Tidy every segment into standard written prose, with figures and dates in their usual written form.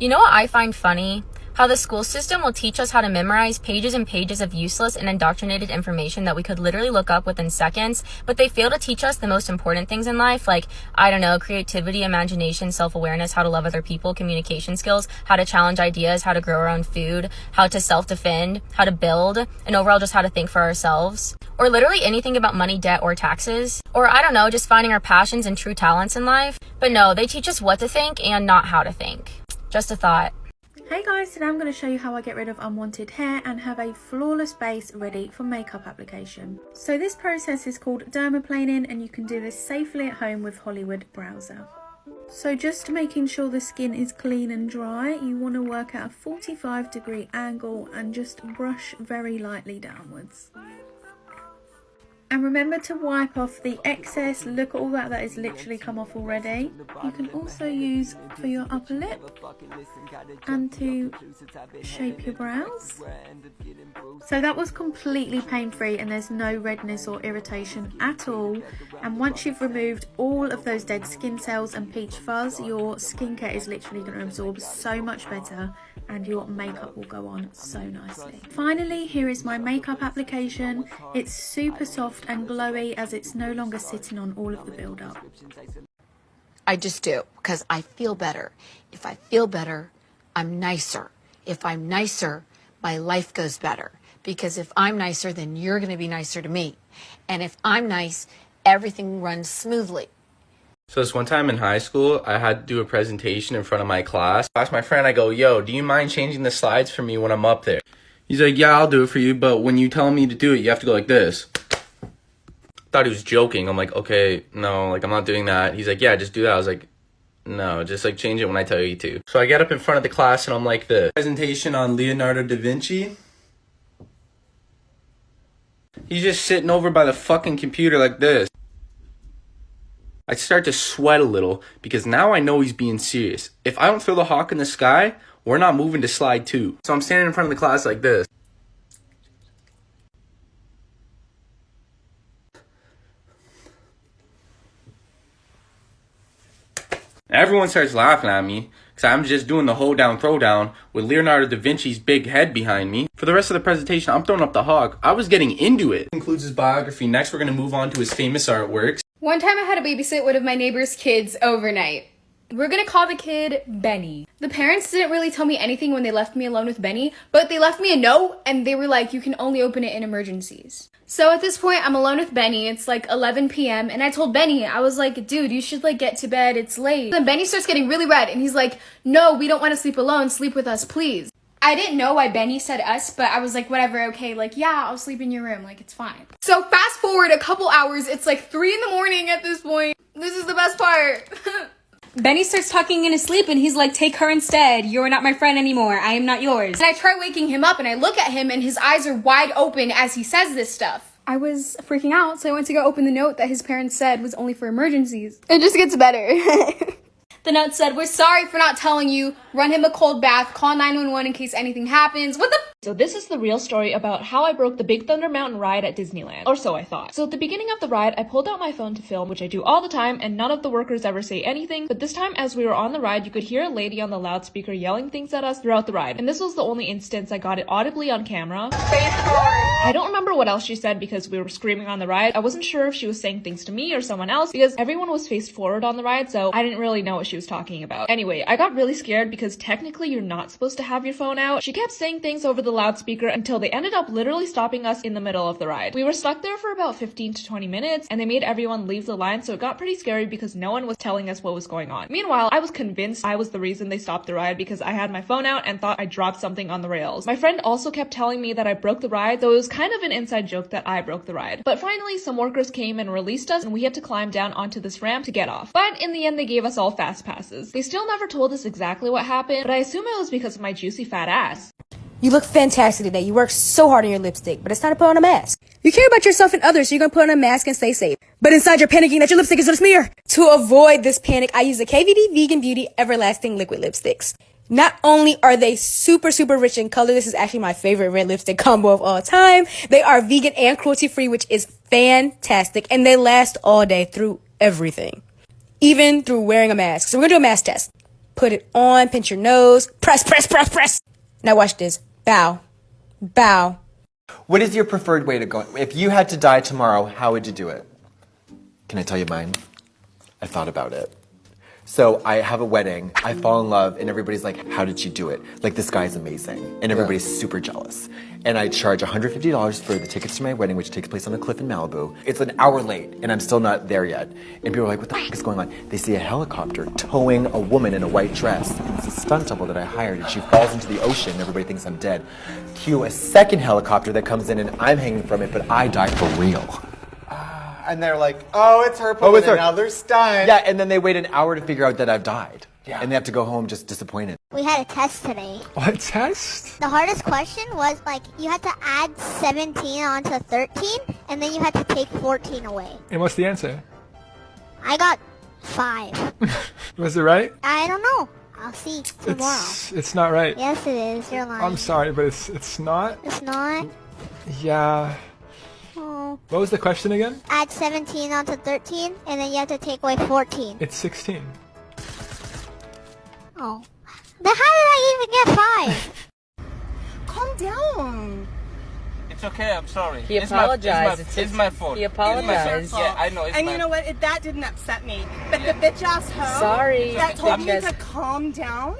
You know what I find funny? How the school system will teach us how to memorize pages and pages of useless and indoctrinated information that we could literally look up within seconds, but they fail to teach us the most important things in life, like, I don't know, creativity, imagination, self-awareness, how to love other people, communication skills, how to challenge ideas, how to grow our own food, how to self-defend, how to build, and overall just how to think for ourselves. Or literally anything about money, debt, or taxes. Or I don't know, just finding our passions and true talents in life. But no, they teach us what to think and not how to think. Just a thought. Hey guys, today I'm going to show you how I get rid of unwanted hair and have a flawless base ready for makeup application. So this process is called dermaplaning and you can do this safely at home with Hollywood Browser. So just making sure the skin is clean and dry, you want to work at a 45-degree angle and just brush very lightly downwards. And remember to wipe off the excess. Look at all that is literally come off already. You can also use for your upper lip and to shape your brows. So that was completely pain-free and there's no redness or irritation at all. And once you've removed all of those dead skin cells and peach fuzz, your skincare is literally going to absorb so much better and your makeup will go on so nicely. Finally, here is my makeup application. It's super soft and glowy as it's no longer sitting on all of the build-up. I just do, because I feel better. If I feel better, I'm nicer. If I'm nicer, my life goes better. Because if I'm nicer, then you're going to be nicer to me. And if I'm nice, everything runs smoothly. So this one time in high school, I had to do a presentation in front of my class. I asked my friend, I go, yo, do you mind changing the slides for me when I'm up there? He's like, yeah, I'll do it for you, but when you tell me to do it, you have to go like this. Thought he was joking. I'm like, okay, no, like I'm not doing that. He's like, yeah, just do that. I was like, no, just like change it when I tell you to. So I get up in front of the class and I'm like this. Presentation on Leonardo da Vinci. He's just sitting over by the fucking computer like this. I start to sweat a little because now I know he's being serious. If I don't throw the hawk in the sky, we're not moving to slide 2. So I'm standing in front of the class like this. Everyone starts laughing at me because I'm just doing the hold down throw down with Leonardo da Vinci's big head behind me. For the rest of the presentation, I'm throwing up the hawk. I was getting into it. Includes his biography. Next, we're going to move on to his famous artworks. One time I had to babysit one of my neighbor's kids overnight. We're gonna call the kid Benny. The parents didn't really tell me anything when they left me alone with Benny, but they left me a note and they were like, you can only open it in emergencies. So at this point, I'm alone with Benny. It's like 11 p.m. and I told Benny, I was like, dude, you should like get to bed. It's late. Then Benny starts getting really red and he's like, no, we don't want to sleep alone. Sleep with us, please. I didn't know why Benny said us, but I was like, whatever, okay, like, yeah, I'll sleep in your room, like, it's fine. So fast forward a couple hours, it's like 3 in the morning at this point. This is the best part. Benny starts talking in his sleep and he's like, take her instead. You're not my friend anymore. I am not yours. And I try waking him up and I look at him and his eyes are wide open as he says this stuff. I was freaking out, so I went to go open the note that his parents said was only for emergencies. It just gets better. The note said, we're sorry for not telling you. Run him a cold bath. Call 911 in case anything happens. What the So this is the real story about how I broke the Big Thunder Mountain ride at Disneyland. Or so I thought. So at the beginning of the ride, I pulled out my phone to film, which I do all the time, and none of the workers ever say anything. But this time, as we were on the ride, you could hear a lady on the loudspeaker yelling things at us throughout the ride. And this was the only instance I got it audibly on camera. I don't remember what else she said because we were screaming on the ride. I wasn't sure if she was saying things to me or someone else because everyone was face forward on the ride, so I didn't really know what she was talking about. Anyway, I got really scared because technically you're not supposed to have your phone out. She kept saying things over the loudspeaker until they ended up literally stopping us in the middle of the ride. We were stuck there for about 15 to 20 minutes and they made everyone leave the line, so it got pretty scary because no one was telling us what was going on. Meanwhile, I was convinced I was the reason they stopped the ride because I had my phone out and thought I dropped something on the rails. My friend also kept telling me that I broke the ride, so it was kind of an inside joke that I broke the ride. But finally, some workers came and released us and we had to climb down onto this ramp to get off. But in the end, they gave us all fast passes. They still never told us exactly what happened, but I assume it was because of my juicy fat ass. You look fantastic today. You worked so hard on your lipstick, but it's time to put on a mask. You care about yourself and others, so you're going to put on a mask and stay safe. But inside you're panicking that your lipstick is going to smear. To avoid this panic, I use the KVD Vegan Beauty Everlasting Liquid Lipsticks. Not only are they super, super rich in color, this is actually my favorite red lipstick combo of all time. They are vegan and cruelty-free, which is fantastic, and they last all day through everything. Even through wearing a mask. So we're going to do a mask test. Put it on, pinch your nose, press, press, press, press. Now watch this. Bow, bow. What is your preferred way to go? If you had to die tomorrow, how would you do it? Can I tell you mine? I thought about it. So I have a wedding, I fall in love, and everybody's like, how did she do it? Like, this guy's amazing. And everybody's super jealous. And I charge $150 for the tickets to my wedding, which takes place on a cliff in Malibu. It's an hour late, and I'm still not there yet. And people are like, what the heck is going on? They see a helicopter towing a woman in a white dress. And it's a stunt double that I hired, and she falls into the ocean, and everybody thinks I'm dead. Cue a second helicopter that comes in, and I'm hanging from it, but I die for real. And they're like, oh, it's her pulling it. Now they're stunned. Yeah, and then they wait an hour to figure out that I've died. Yeah. And they have to go home just disappointed. We had a test today. What test? The hardest question was like you had to add 17 onto 13 and then you had to take 14 away. And what's the answer? I got 5. Was it right? I don't know. I'll see tomorrow. It's not right. Yes, it is. You're lying. I'm sorry, but it's not. It's not? Yeah. Oh. What was the question again? Add 17 onto 13 and then you have to take away 14. It's 16. Oh. Then how did I even get 5? Calm down. It's okay, I'm sorry. He apologized. It's my fault. He apologized. Yeah, I know. And you know what? That didn't upset me. But the bitch ass hoe Sorry. that told me Bitch to ass- calm down.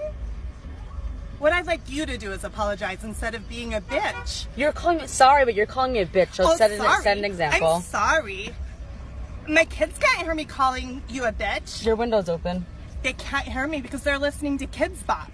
What I'd like you to do is apologize instead of being a bitch. You're calling me sorry, but you're calling me a bitch. So set an example. I'm sorry. My kids can't hear me calling you a bitch. Your window's open. They can't hear me because they're listening to Kids Bop.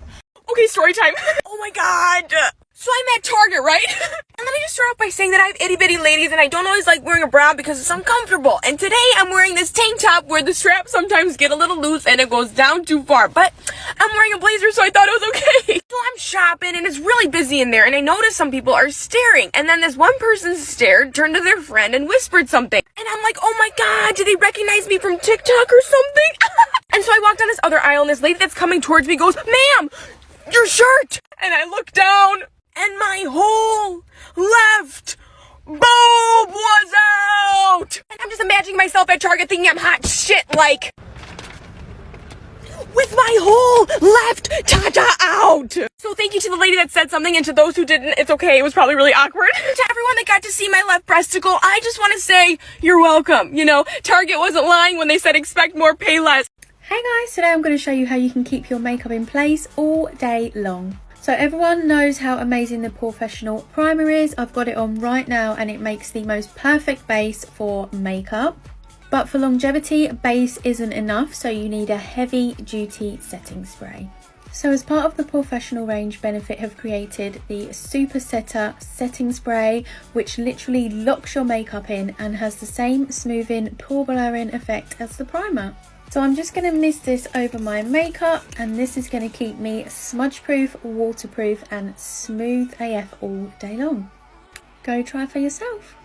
Okay, story time. Oh my god. So I'm at Target, right? And let me just start off by saying that I have itty bitty ladies and I don't always like wearing a bra because it's uncomfortable. And today I'm wearing this tank top where the straps sometimes get a little loose and it goes down too far. But I'm wearing a blazer, so I thought it was okay. So I'm shopping and it's really busy in there and I noticed some people are staring. And then this one person stared, turned to their friend and whispered something. And I'm like, oh my god, did they recognize me from TikTok or something? And so I walked down this other aisle and this lady that's coming towards me goes, ma'am, your shirt. And I look down and my whole left boob was out. And I'm just imagining myself at Target thinking I'm hot shit, like, with my whole left tata out. So thank you to the lady that said something, and to those who didn't, it's okay, it was probably really awkward. To everyone that got to see my left breasticle, I just want to say, you're welcome. You know, Target wasn't lying when they said expect more, pay less. Hey guys, today I'm going to show you how you can keep your makeup in place all day long. So everyone knows how amazing the Professional Primer is. I've got it on right now and it makes the most perfect base for makeup. But for longevity, base isn't enough, so you need a heavy duty setting spray. So as part of the Professional range, Benefit have created the Super Setter setting spray, which literally locks your makeup in and has the same smoothing, pore blurring effect as the primer. So I'm just going to mist this over my makeup, and this is going to keep me smudge proof, waterproof and smooth AF all day long. Go try for yourself.